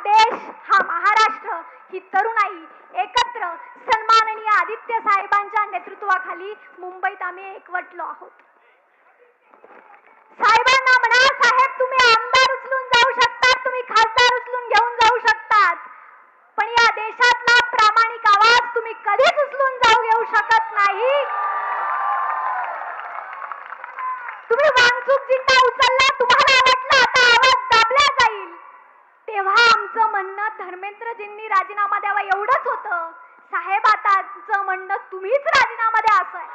देश, हा महाराष्ट्र, ही तरुणाई एकत्र सन्माननीय आदित्य साहेबांच्या नेतृत्वाखाली मुंबईत आम्ही एकवटलो आहोत. साहेबांना म्हणा, साहेब तुम्ही आमदार उचलून जाऊ शकतात, तुम्ही खासदार उचलून घेऊन जाऊ शकतात, पण या देशातला प्रामाणिक आवाज तुम्ही कधीच उचलून जाऊ घेऊ शकत नाही. तुम्ही वांगचूक जिंकता उचलला, तुम्हाला वाटलं आता आवाज दाबला जाईल, तेव्हा आमचं म्हणणं धर्मेंद्रजींनी राजीनामा द्यावा एवढंच होतं. साहेब आताचं म्हणणं तुम्हीच राजीनामा द्या असं आहे.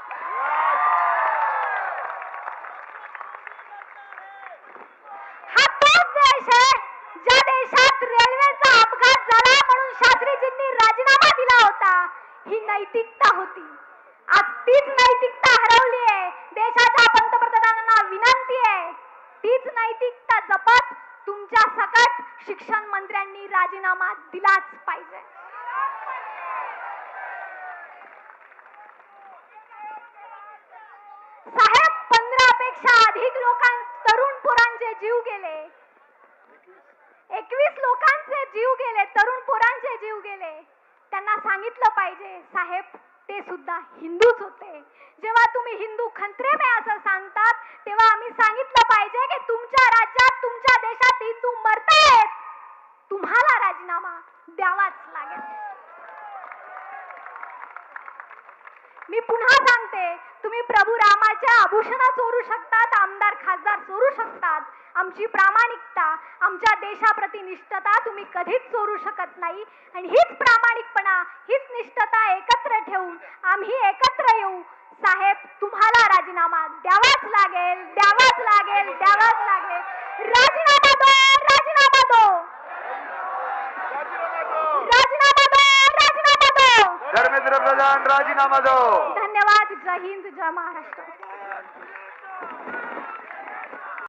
हा तोच देश आहे ज्या देशात रेल्वेचा अपघात झाला म्हणून शास्त्रीजींनी राजीनामा दिला होता. ही नैतिकता होती. आज तीच नैतिकता हरवली आहे. देशाच्या पंतप्रधानांना विनंती आहे, तीच नैतिकता जपत तुमच्या सकट शिक्षण मंत्र्यांनी राजीनामा दिलाच पाहिजे. साहेब 15 पेक्षा अधिक तरुण पोरांचे जीव गेले, 21 लोकांचे जीव गेले, तरुण पोरांचे जीव गेले. त्यांना सांगितलं पाहिजे साहेब ते सुद्धा हिंदूच होते. जेव्हा तुम्ही हिंदू खंत्रे में असं सांगतात तेव्हा आम्ही सांगितलं पाहिजे की तुमच्या राज्यात तुमच्या देशात हिंदू मरतायत, तुम्हाला राजीनामा द्यावाच लागेल. मी पुन्हा सांगते, तुम्ही प्रभू रामाच्या आभूषणा चोरू शकतात, आमदार खासदार चोरू शकतात, आमची प्रामाणिकता, आमच्या देशाप्रती निष्ठता तुम्ही कधीच चोरू शकत नाही. आणि हीच प्रामाणिकपणा, हीच निष्ठता एकत्र ठेवून आम्ही एकत्र येऊ. साहेब तुम्हाला राजीनामा द्यावाच लागेल, द्यावाच लागेल, द्यावाच लागेल. राजीनामा दो, राजीनामा दो, राजीनामा दो, राजीनामा दो. धर्मेंद्र प्रधान राजीनामा दो. धन्यवाद. जय हिंद, जय महाराष्ट्र.